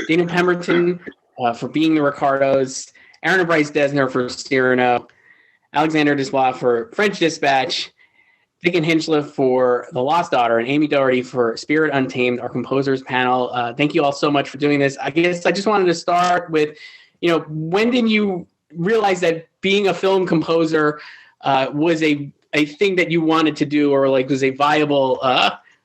Dana Pemberton for Being the Ricardos, Aaron and Bryce Dessner for Cyrano, Alexandre Desplat for French Dispatch, Dickon Hinchliffe for The Lost Daughter, and Amie Doherty for Spirit Untamed, our composers panel. Thank you all so much for doing this. I guess I just wanted to start with, when did you realize that being a film composer was a thing that you wanted to do, or like was a viable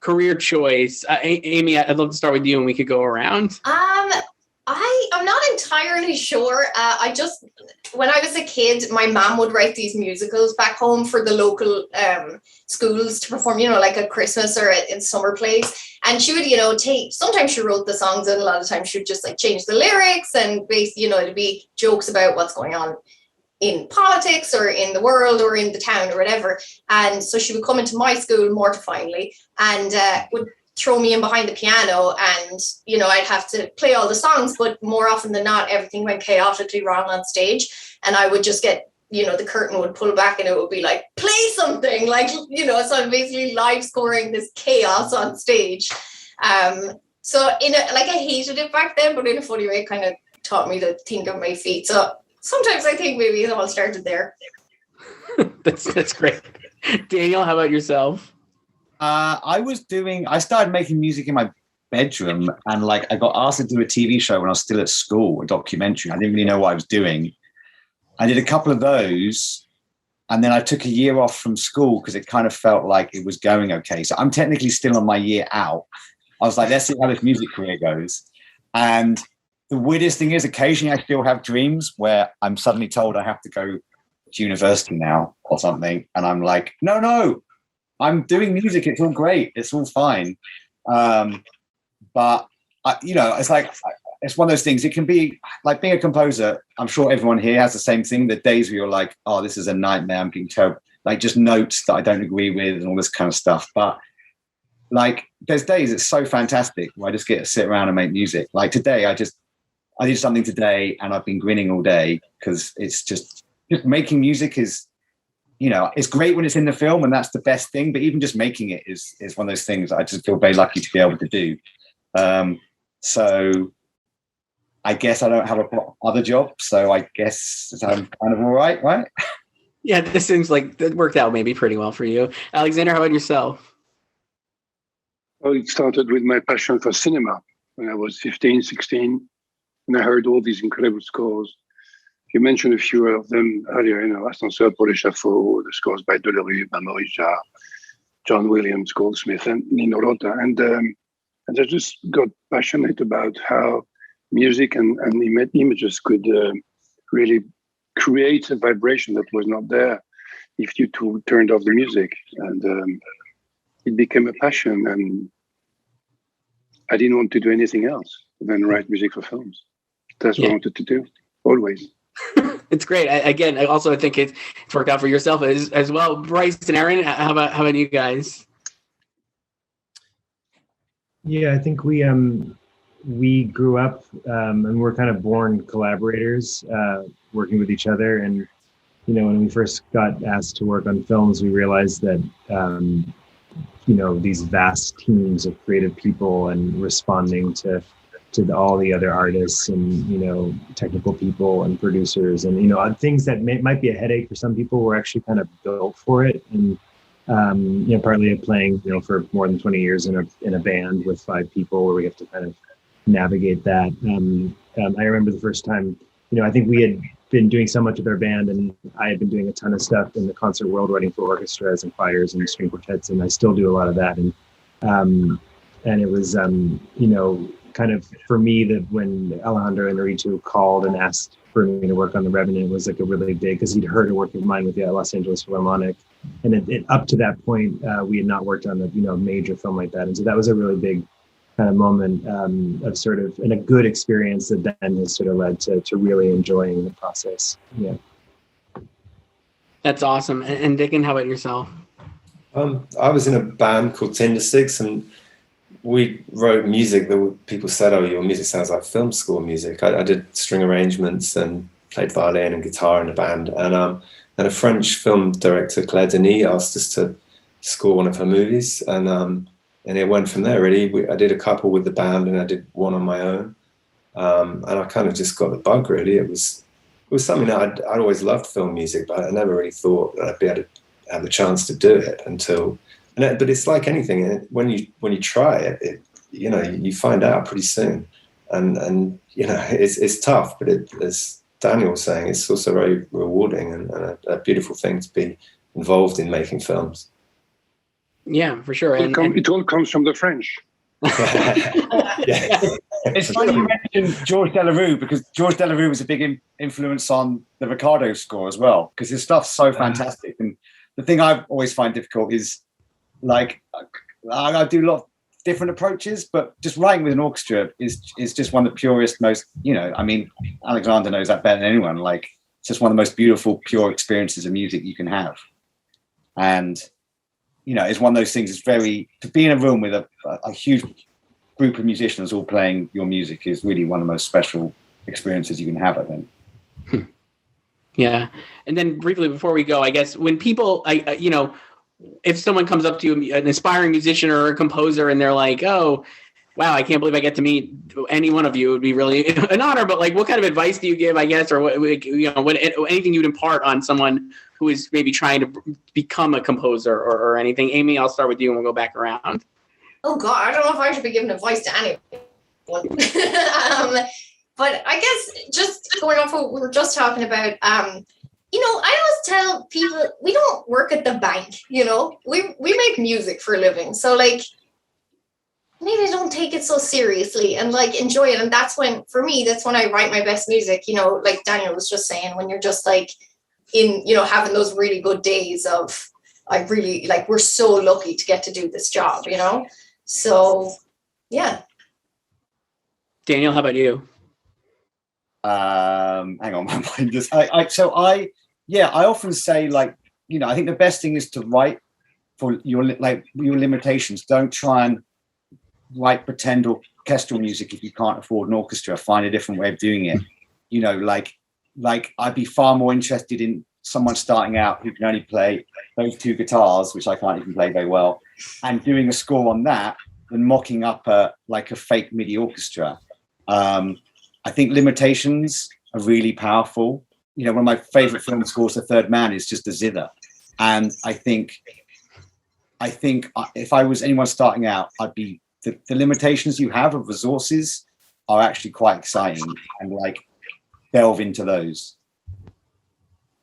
career choice? Amie, I'd love to start with you and we could go around. I'm not entirely sure. When I was a kid, my mom would write these musicals back home for the local schools to perform, like at Christmas or in summer plays. And she would, sometimes she wrote the songs and a lot of times she would just like change the lyrics and it'd be jokes about what's going on in politics or in the world or in the town or whatever. And so she would come into my school mortifyingly and would throw me in behind the piano and, I'd have to play all the songs, but more often than not, everything went chaotically wrong on stage. And I would just get, the curtain would pull back and it would be like, play something, like, so I'm basically live scoring this chaos on stage. So I hated it back then, but in a funny way, it kind of taught me to think on my feet. So sometimes I think maybe it all started there. That's great. Daniel, how about yourself? I started making music in my bedroom, and I got asked to do a TV show when I was still at school, a documentary. I didn't really know what I was doing. I did a couple of those, and then I took a year off from school because it kind of felt like it was going okay. So I'm technically still on my year out. I was like, let's see how this music career goes. And the weirdest thing is, occasionally I still have dreams where I'm suddenly told I have to go to university now or something, and I'm like, no. I'm doing music. It's all great. It's all fine. But it's one of those things. It can be like being a composer. I'm sure everyone here has the same thing. The days where you're like, oh, this is a nightmare. I'm getting terrible. Like just notes that I don't agree with and all this kind of stuff. But there's days it's so fantastic where I just get to sit around and make music. Like today, I did something today and I've been grinning all day because it's just making music is, it's great when it's in the film and that's the best thing, but even just making it is one of those things I just feel very lucky to be able to do. So I guess I don't have other job, so I guess I'm kind of all right? Yeah, this seems like it worked out maybe pretty well for you. Alexander, how about yourself? Well, it started with my passion for cinema when I was 15, 16, and I heard all these incredible scores. You mentioned a few of them earlier, Ascenseur pour l'échafaud, the scores by Delerive, Maurice Jarre, John Williams, Goldsmith, and Nino Rota. And I just got passionate about how music and images could really create a vibration that was not there if you two turned off the music. And it became a passion, and I didn't want to do anything else than write music for films. That's what I wanted to do, always. It's great. I also think it's worked out for yourself as well. Bryce and Aaron, how about you guys? Yeah, I think we grew up and we're kind of born collaborators, working with each other. And when we first got asked to work on films, we realized that these vast teams of creative people and responding to all the other artists and, technical people and producers and, things that might be a headache for some people were actually kind of built for it. And, partly playing, for more than 20 years in a band with 5 people where we have to kind of navigate that. I remember the first time, I think we had been doing so much with our band and I had been doing a ton of stuff in the concert world, writing for orchestras and choirs and string quartets. And I still do a lot of that. And it was, kind of for me that when Alejandro Inarritu called and asked for me to work on The Revenant was like a really big, because he'd heard a work of mine with the Los Angeles Philharmonic, and it up to that point we had not worked on a major film like that, and so that was a really big kind of moment of sort of, and a good experience that then has sort of led to really enjoying the process. Yeah, that's awesome. And Dickon, how about yourself? I was in a band called Tinder Six, and we wrote music that people said, oh, your music sounds like film score music. I did string arrangements and played violin and guitar in the band. And a French film director, Claire Denis, asked us to score one of her movies. And it went from there, really. I did a couple with the band and I did one on my own. And I kind of just got the bug, really. It was something that I'd always loved film music, but I never really thought that I'd be able to have the chance to do it but it's like anything. When you try it, you find out pretty soon. And it's tough, but as Daniel was saying, it's also very rewarding and a beautiful thing to be involved in making films. Yeah, for sure. It all comes from the French. Yeah. It's funny you mentioned George Delarue, because George Delarue was a big influence on the Ricardos score as well, because his stuff's so fantastic. And the thing I always find difficult is, like, I do a lot of different approaches, but just writing with an orchestra is just one of the purest, most, I mean, Alexander knows that better than anyone. Like, it's just one of the most beautiful, pure experiences of music you can have. And, it's one of those things. It's to be in a room with a huge group of musicians all playing your music is really one of the most special experiences you can have, I think. Yeah. And then briefly before we go, I guess when people, if someone comes up to you, an aspiring musician or a composer, and they're like, oh, wow, I can't believe I get to meet any one of you, it would be really an honor. But like, what kind of advice do you give, I guess, or anything you'd impart on someone who is maybe trying to become a composer or anything? Amie, I'll start with you and we'll go back around. Oh God, I don't know if I should be giving advice to anyone. But I guess just going off what we were just talking about, I always tell people we don't work at the bank, we make music for a living. So like, maybe don't take it so seriously and like enjoy it. And that's when I write my best music, like Daniel was just saying, when you're just like in, having those really good days of, I really like, we're so lucky to get to do this job, So yeah. Daniel, how about you? Hang on, my mind just. I often say, like, I think the best thing is to write for your limitations. Don't try and write pretend orchestral music if you can't afford an orchestra. Find a different way of doing it. Like I'd be far more interested in someone starting out who can only play those two guitars, which I can't even play very well, and doing a score on that than mocking up a fake MIDI orchestra. I think limitations are really powerful. One of my favorite film scores, The Third Man, is just a zither. And I think if I was anyone starting out, I'd be the limitations you have of resources are actually quite exciting, and like delve into those.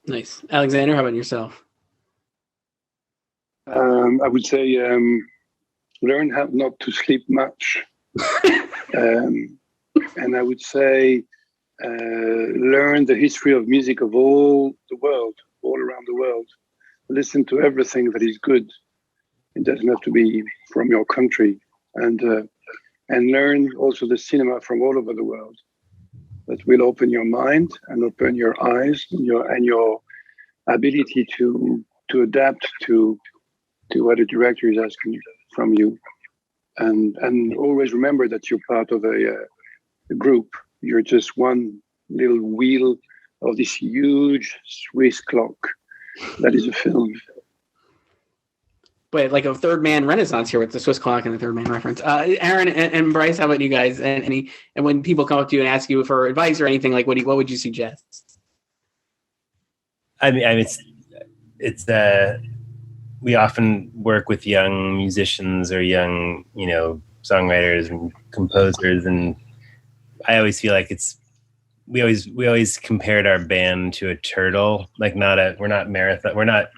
Nice. Alexander, how about yourself? I would say learn how not to sleep much. And I would say learn the history of music of all around the world. Listen to everything that is good. It doesn't have to be from your country. And learn also the cinema from all over the world. That will open your mind and open your eyes and your ability to adapt to what a director is asking from you. And always remember that you're part of a group. You're just one little wheel of this huge Swiss clock that is a film. But like a third man renaissance here with the Swiss clock and the third man reference. Aaron and Bryce, how about you guys? And when people come up to you and ask you for advice or anything, like what would you suggest? I mean, it's we often work with young musicians or young, songwriters and composers, and I always feel like we always compared our band to a turtle. Like we're not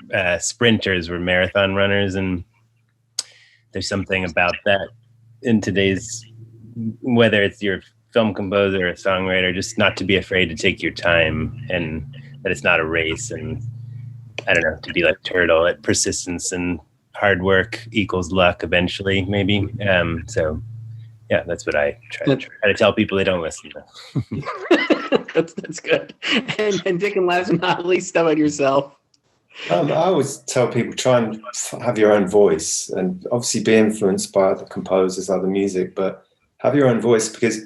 sprinters, we're marathon runners, and there's something about that in today's, whether it's your film composer or a songwriter, just not to be afraid to take your time, and that it's not a race, and I don't know, to be like turtle, at persistence and hard work equals luck eventually, maybe. So yeah, that's what I try to tell people. They don't listen to. That's good. And Dickon, last but not least, how about yourself? I always tell people, try and have your own voice, and obviously be influenced by other composers, other music, but have your own voice, because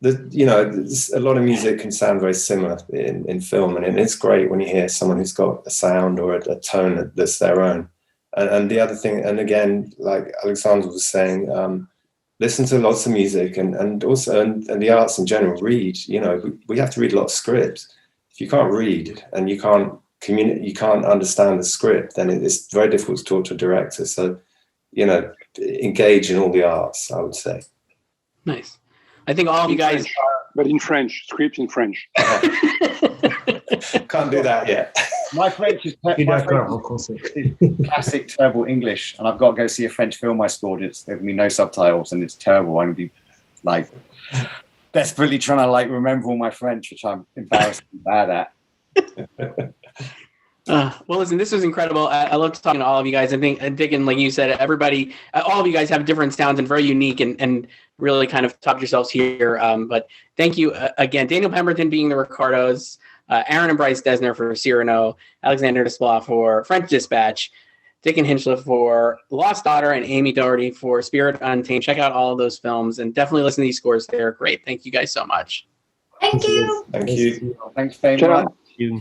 a lot of music can sound very similar in film, and it's great when you hear someone who's got a sound or a tone that's their own. And the other thing, and again, like Alexandre was saying, listen to lots of music, and also and the arts in general. Read. You know, we have to read a lot of scripts. If you can't read and you can't communicate, you can't understand the script, then it's very difficult to talk to a director. So, you know, engage in all the arts, I would say. Nice. I think all of you guys but in French, script in French. Can't do that yet. My French is classic terrible English, and I've got to go see a French film I scored. There's me no subtitles, and it's terrible. I'm gonna be like desperately trying to like remember all my French, which I'm embarrassingly bad at. Well, listen, this was incredible. I loved talking to all of you guys. I think, Dickon, like you said, everybody, all of you guys have different sounds and very unique and really kind of topped yourselves here. But thank you again. Daniel Pemberton being the Ricardos, Aaron and Bryce Dessner for Cyrano, Alexandre Desplat for French Dispatch, Dickon Hinchliffe for Lost Daughter, and Amie Doherty for Spirit Untamed. Check out all of those films and definitely listen to these scores. They're great. Thank you guys so much. Thank you. Thank you. Thanks very much. Thank you.